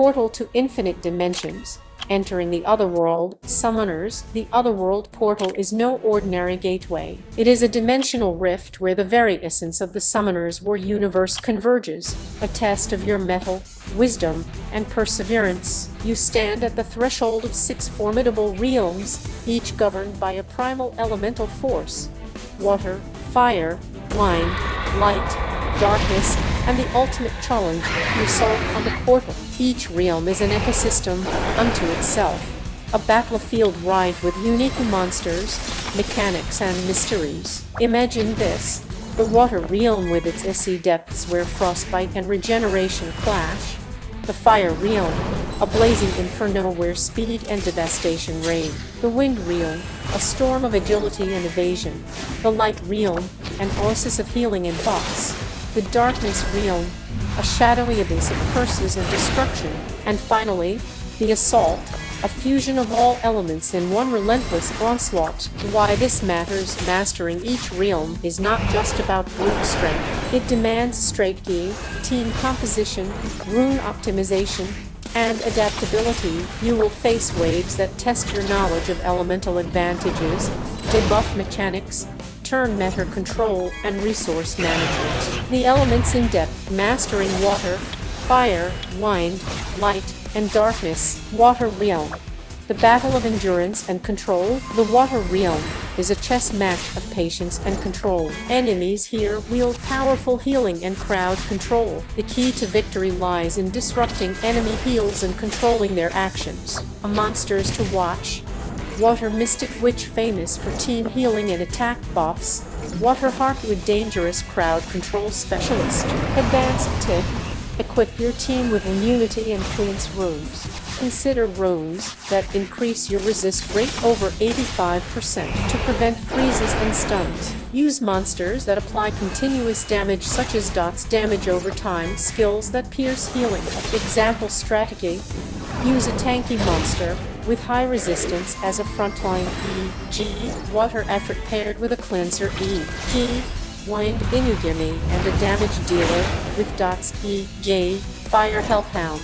portal to infinite dimensions. Entering the Otherworld, Summoners. The Otherworld portal is no ordinary gateway. It is a dimensional rift where the very essence of the Summoners War universe converges, a test of your mettle, wisdom, and perseverance. You stand at the threshold of 6 formidable realms, each governed by a primal elemental force: water, fire, wind, light, darkness, and the ultimate challenge, the assault on the portal. Each realm is an ecosystem unto itself, a battlefield rife with unique monsters, mechanics, and mysteries. Imagine this: the water realm with its icy depths where frostbite and regeneration clash; the fire realm, a blazing inferno where speed and devastation reign; the wind realm, a storm of agility and evasion; the light realm, an oasis of healing and buffs; the darkness realm, a shadowy abyss of curses and destruction; and finally, the assault, a fusion of all elements in one relentless onslaught. Why this matters: mastering each realm is not just about brute strength. It demands strategy, team composition, rune optimization, and adaptability. You will face waves that test your knowledge of elemental advantages, debuff mechanics, turn meta control, and resource management. The elements in depth: mastering water, fire, wind, light, and darkness. Water realm, the battle of endurance and control. The water realm is a chess match of patience and control. Enemies here wield powerful healing and crowd control. The key to victory lies in disrupting enemy heals and controlling their actions. Monsters to watch: Water Mystic Witch, famous for team healing and attack buffs. Water Harp with dangerous crowd control specialist. Advanced tip: equip your team with immunity and cleanse runes. Consider runes that increase your resist rate over 85% to prevent freezes and stuns. Use monsters that apply continuous damage, such as dots damage over time, skills that pierce healing. Example strategy: use a tanky monster with high resistance as a frontline E.g. water effort paired with a cleanser E.g. wind inugami, and a damage dealer with dots E.g. fire hellhound.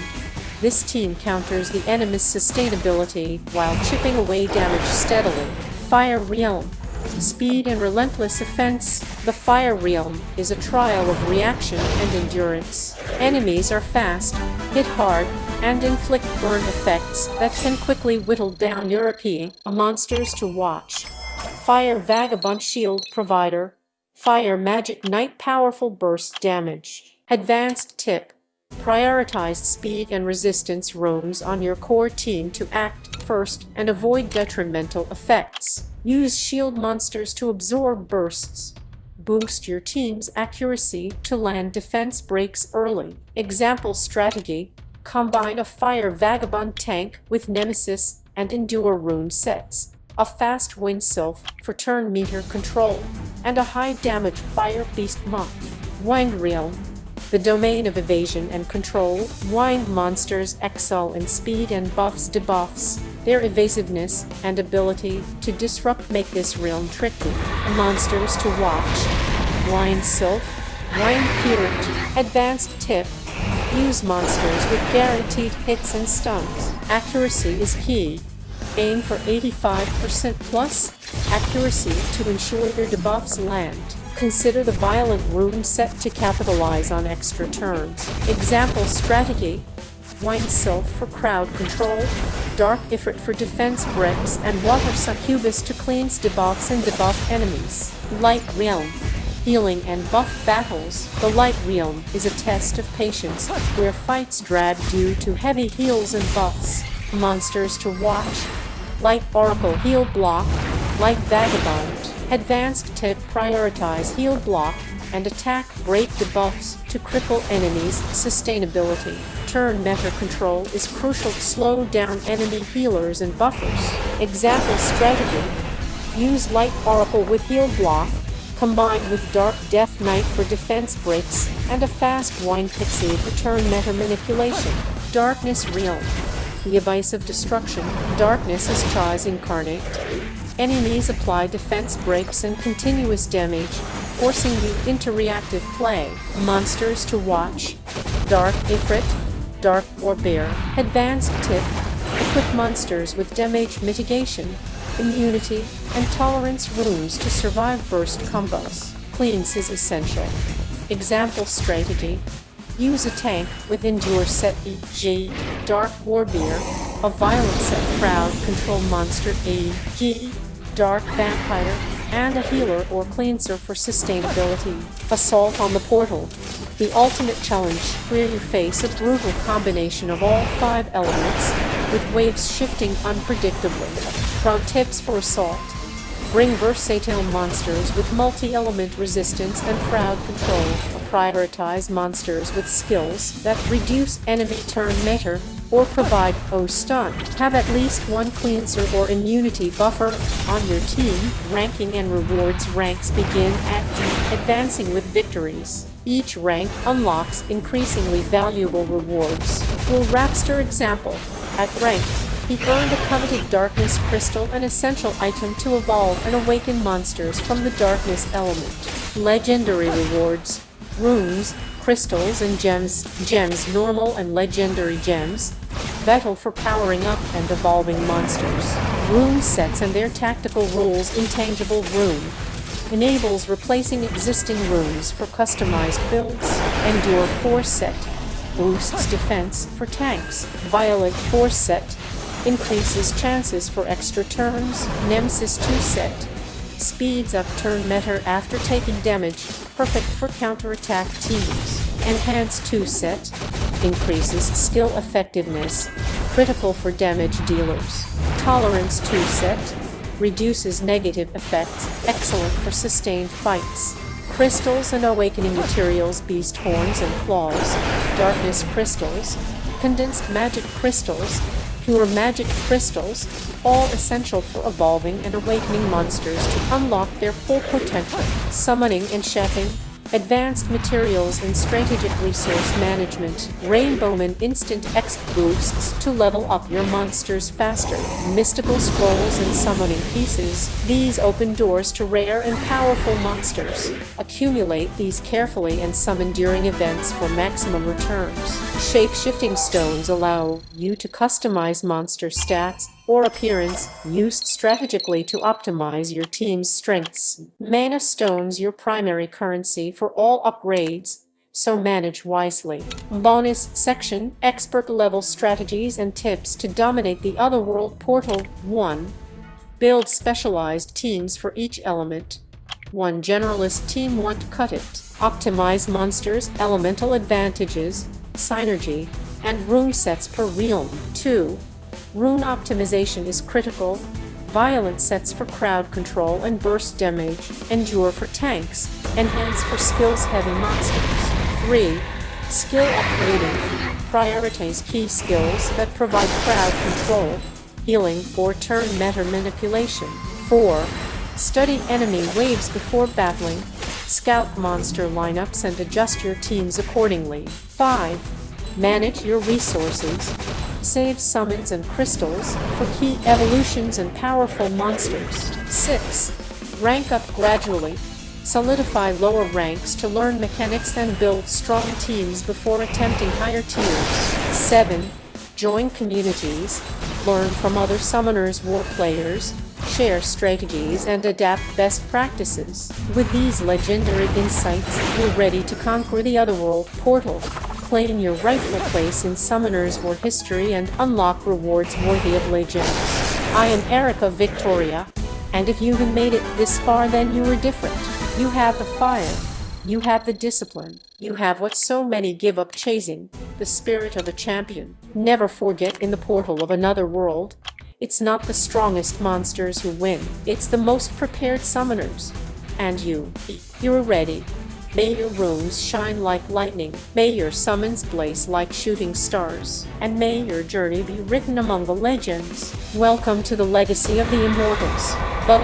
This team counters the enemy's sustainability while chipping away damage steadily. Fire realm, speed and relentless offense. The fire realm is a trial of reaction and endurance. Enemies are fast, hit hard, and inflict burn effects that can quickly whittle down your AP. Monsters to watch: Fire Vagabond, shield provider. Fire Magic Knight, powerful burst damage. Advanced tip: prioritize speed and resistance runes on your core team to act first and avoid detrimental effects. Use shield monsters to absorb bursts. Boost your team's accuracy to land defense breaks early. Example strategy: combine a Fire Vagabond tank with Nemesis and Endure rune sets, a fast wind sylph for turn meter control, and a high damage Fire Beast monk. Wind realm, the domain of evasion and control. Wind monsters excel in speed and buffs debuffs. Their evasiveness and ability to disrupt make this realm tricky. Monsters to watch: Wind Sylph, Wind Pirate. Advanced tip: use monsters with guaranteed hits and stuns. Accuracy is key. Aim for 85% plus accuracy to ensure your debuffs land. Consider the Violent rune set to capitalize on extra turns. Example strategy: Wind Sylph for crowd control, Dark Ifrit for defense breaks, and Water Succubus to cleanse debuffs and debuff enemies. Light realm, healing and buff battles. The Light realm is a test of patience, where fights drag due to heavy heals and buffs. Monsters to watch: Light Oracle, heal block. Light Vagabond. Advanced tip: prioritize heal block and attack break debuffs to cripple enemies' sustainability. Turn meta control is crucial to slow down enemy healers and buffers. Example strategy: use Light Oracle with heal block, combined with Dark Death Knight for defense breaks, and a fast Wind Pixie for turn meta manipulation. Darkness realm, the abyss of destruction. Darkness is Chai's incarnate. Enemies apply defense breaks and continuous damage, forcing you into reactive play. Monsters to watch: Dark Ifrit, Dark Warbear. Advanced tip: equip monsters with damage mitigation, immunity, and tolerance runes to survive burst combos. Cleanse is essential. Example strategy: use a tank with Endure set, e.g. Dark Warbear, a violent set crowd control monster, e.g. Dark Vampire, and a healer or cleanser for sustainability. Assault on the Portal: the ultimate challenge where you face a brutal combination of all 5 elements, with waves shifting unpredictably. Pro tips for assault: bring versatile monsters with multi-element resistance and crowd control. Prioritize monsters with skills that reduce enemy turn meter or provide stun. Have at least one cleanser or immunity buffer on your team. Ranking and rewards: ranks begin at D, advancing with victories. Each rank unlocks increasingly valuable rewards. Wil Rapstar example: at rank, he earned a coveted Darkness Crystal, an essential item to evolve and awaken monsters from the Darkness element. Legendary rewards: runes, crystals, and gems. Gems: normal and legendary gems, vital for powering up and evolving monsters. Rune sets and their tactical roles: intangible rune enables replacing existing runes for customized builds. Endure Force set boosts defense for tanks. Violet Force set increases chances for extra turns. Nemesis 2 set speeds up turn meter after taking damage, perfect for counterattack teams. Enhanced 2 set increases skill effectiveness, critical for damage dealers. Tolerance 2 set reduces negative effects, excellent for sustained fights. Crystals and awakening materials: beast horns and claws. Darkness crystals, condensed magic crystals, pure magic crystals, all essential for evolving and awakening monsters to unlock their full potential. Summoning and chefing, advanced materials and strategic resource management. Rainbowman instant XP boosts to level up your monsters faster. Mystical scrolls and summoning pieces, these open doors to rare and powerful monsters. Accumulate these carefully and summon during events for maximum returns. Shape-shifting stones allow you to customize monster stats or appearance, used strategically to optimize your team's strengths. Mana stones, your primary currency for all upgrades, so manage wisely. Bonus section: expert level strategies and tips to dominate the Otherworld portal. 1. Build specialized teams for each element. 1 generalist team won't cut it. Optimize monsters, elemental advantages, synergy, and rune sets per realm. 2. Rune optimization is critical. Violent sets for crowd control and burst damage. Endure for tanks. Enhance for skills-heavy monsters. 3. Skill upgrading. Prioritize key skills that provide crowd control, healing, or turn meta manipulation. 4. Study enemy waves before battling. Scout monster lineups and adjust your teams accordingly. 5. Manage your resources. Save summons and crystals for key evolutions and powerful monsters. 6. Rank up gradually. Solidify lower ranks to learn mechanics and build strong teams before attempting higher tiers. 7. Join communities. Learn from other summoners, war players, share strategies, and adapt best practices. With these legendary insights, you're ready to conquer the Otherworld portal. Claim your rightful place in Summoners War history and unlock rewards worthy of legends. I am Erica Victoria, and if you have made it this far, then you are different. You have the fire. You have the discipline. You have what so many give up chasing, the spirit of a champion. Never forget, in the portal of another world, it's not the strongest monsters who win. It's the most prepared summoners. And you're ready. May your runes shine like lightning. May your summons blaze like shooting stars. And may your journey be written among the legends. Welcome to the legacy of the immortals. But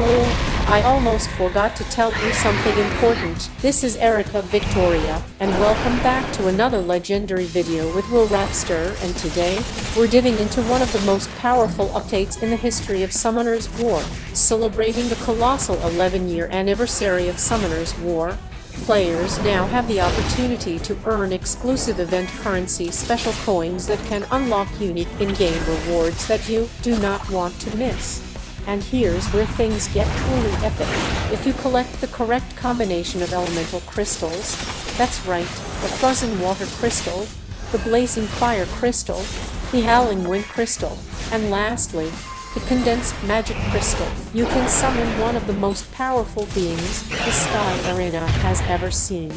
I almost forgot to tell you something important. This is Erica Victoria, and welcome back to another legendary video with Wil Rapstar, and today, we're diving into one of the most powerful updates in the history of Summoners War. Celebrating the colossal 11-year anniversary of Summoners War, Players now have the opportunity to earn exclusive event currency special coins that can unlock unique in-game rewards that you do not want to miss. And here's where things get truly epic. If you collect the correct combination of elemental crystals, that's right, the frozen water crystal, the blazing fire crystal, the howling wind crystal, and lastly, the condensed magic crystal, you can summon one of the most powerful beings the Sky Arena has ever seen.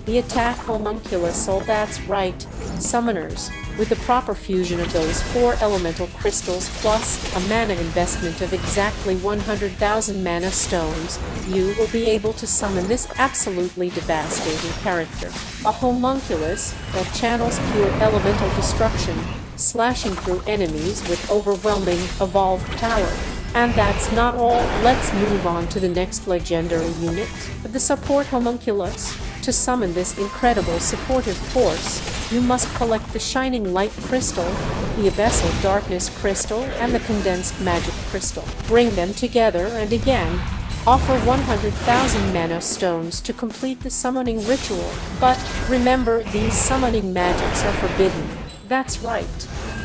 The attack homunculus. Oh, that's right, summoners. With the proper fusion of those 4 elemental crystals plus a mana investment of exactly 100,000 mana stones, you will be able to summon this absolutely devastating character. A homunculus that channels pure elemental destruction, slashing through enemies with overwhelming evolved power. And that's not all. Let's move on to the next legendary unit, the support homunculus. To summon this incredible supportive force, you must collect the shining light crystal, the abyssal darkness crystal, and the condensed magic crystal. Bring them together and again, offer 100,000 mana stones to complete the summoning ritual. But remember, these summoning magics are forbidden. That's right.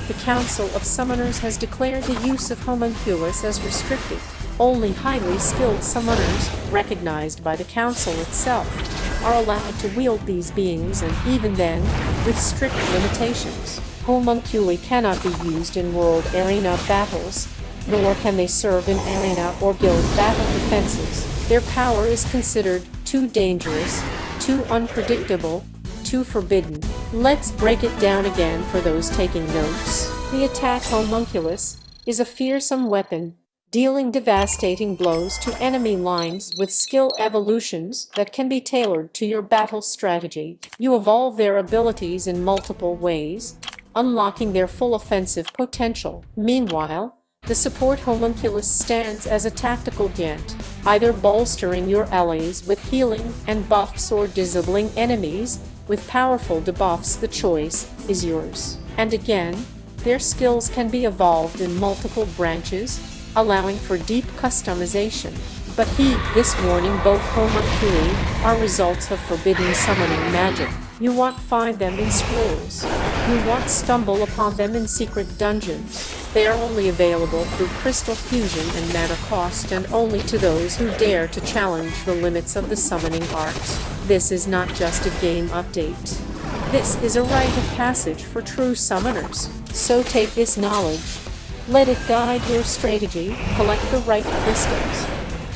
The Council of Summoners has declared the use of homunculus as restricted. Only highly skilled summoners, recognized by the Council itself, are allowed to wield these beings, and even then, with strict limitations. Homunculi cannot be used in World Arena battles, nor can they serve in Arena or Guild battle defenses. Their power is considered too dangerous, too unpredictable, too forbidden. Let's break it down again for those taking notes. The attack homunculus is a fearsome weapon, dealing devastating blows to enemy lines with skill evolutions that can be tailored to your battle strategy. You evolve their abilities in multiple ways, unlocking their full offensive potential. Meanwhile, the support homunculus stands as a tactical giant, either bolstering your allies with healing and buffs or disabling enemies with powerful debuffs. The choice is yours. And again, their skills can be evolved in multiple branches, allowing for deep customization. But this warning, both homunculi are results of forbidden summoning magic. You won't find them in scrolls. You won't stumble upon them in secret dungeons. They are only available through crystal fusion and mana cost, and only to those who dare to challenge the limits of the summoning art. This is not just a game update. This is a rite of passage for true summoners. So take this knowledge. Let it guide your strategy, collect the right crystals,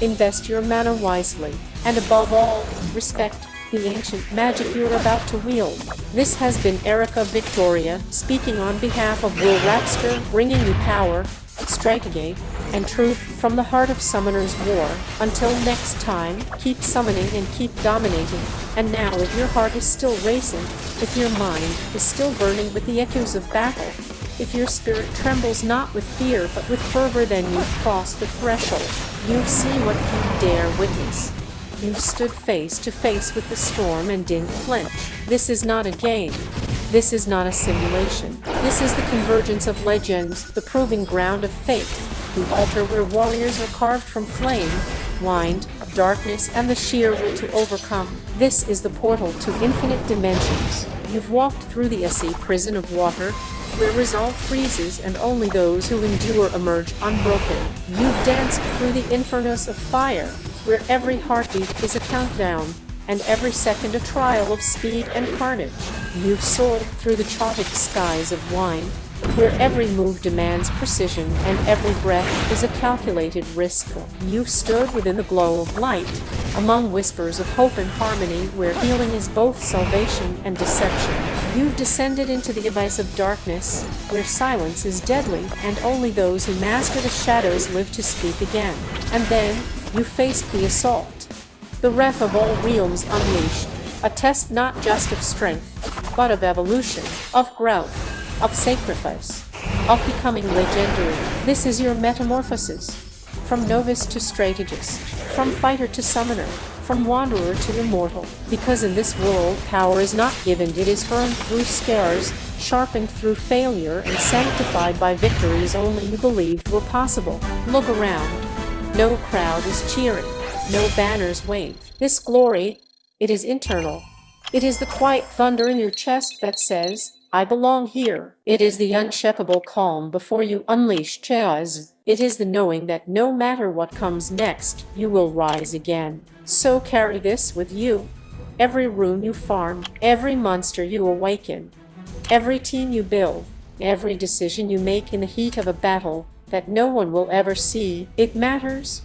invest your mana wisely, and above all, respect the ancient magic you're about to wield. This has been Erica Victoria, speaking on behalf of Wil Rapstar, bringing you power, strategy, and truth from the heart of Summoner's War. Until next time, keep summoning and keep dominating. And now, if your heart is still racing, if your mind is still burning with the echoes of battle, if your spirit trembles not with fear but with fervor, then you've crossed the threshold. You've seen what few dare witness. You've stood face to face with the storm and didn't flinch. This is not a game. This is not a simulation. This is the convergence of legends, the proving ground of fate, the altar where warriors are carved from flame, wind, darkness, and the sheer will to overcome. This is the portal to infinite dimensions. You've walked through the icy prison of water, where resolve freezes and only those who endure emerge unbroken. You've danced through the infernos of fire, where every heartbeat is a countdown, and every second a trial of speed and carnage. You've soared through the chaotic skies of wine, where every move demands precision and every breath is a calculated risk. You've stood within the glow of light, among whispers of hope and harmony, where healing is both salvation and deception. You've descended into the abyss of darkness, where silence is deadly and only those who master the shadows live to speak again. And then, you faced the assault, the wrath of all realms unleashed, a test not just of strength, but of evolution, of growth, of sacrifice, of becoming legendary. This is your metamorphosis, from novice to strategist, from fighter to summoner, from wanderer to immortal. Because in this world, power is not given, it is earned through scars, sharpened through failure, and sanctified by victories only you believed were possible. Look around. No crowd is cheering. No banners wave. This glory It is internal. It is the quiet thunder in your chest that says, I belong here. It is the unshakable calm before you unleash chaos. It is the knowing that no matter what comes next, you will rise again. So carry this with you. Every rune you farm, every monster you awaken, every team you build, every decision you make in the heat of a battle that no one will ever see, it matters.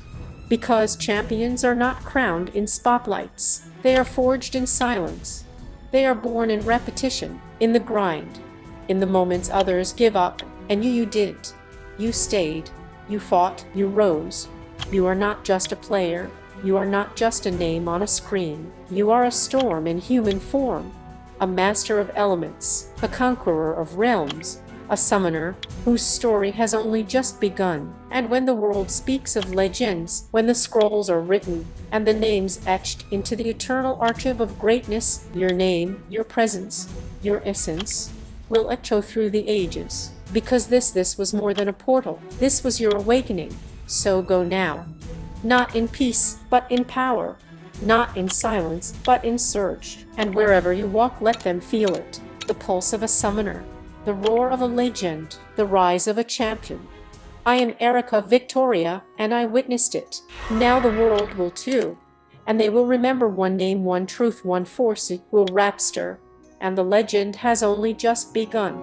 Because champions are not crowned in spotlights. They are forged in silence. They are born in repetition, in the grind, in the moments others give up, and you didn't. You stayed, you fought, you rose. You are not just a player. You are not just a name on a screen. You are a storm in human form, a master of elements, a conqueror of realms, a summoner whose story has only just begun. And when the world speaks of legends, when the scrolls are written, and the names etched into the eternal archive of greatness, your name, your presence, your essence, will echo through the ages. Because this was more than a portal. This was your awakening. So go now. Not in peace, but in power. Not in silence, but in surge. And wherever you walk, let them feel it. The pulse of a summoner. The roar of a legend, the rise of a champion. I am Erica Victoria, and I witnessed it. Now the world will too. And they will remember one name, one truth, one force, Wil Rapstar. And the legend has only just begun.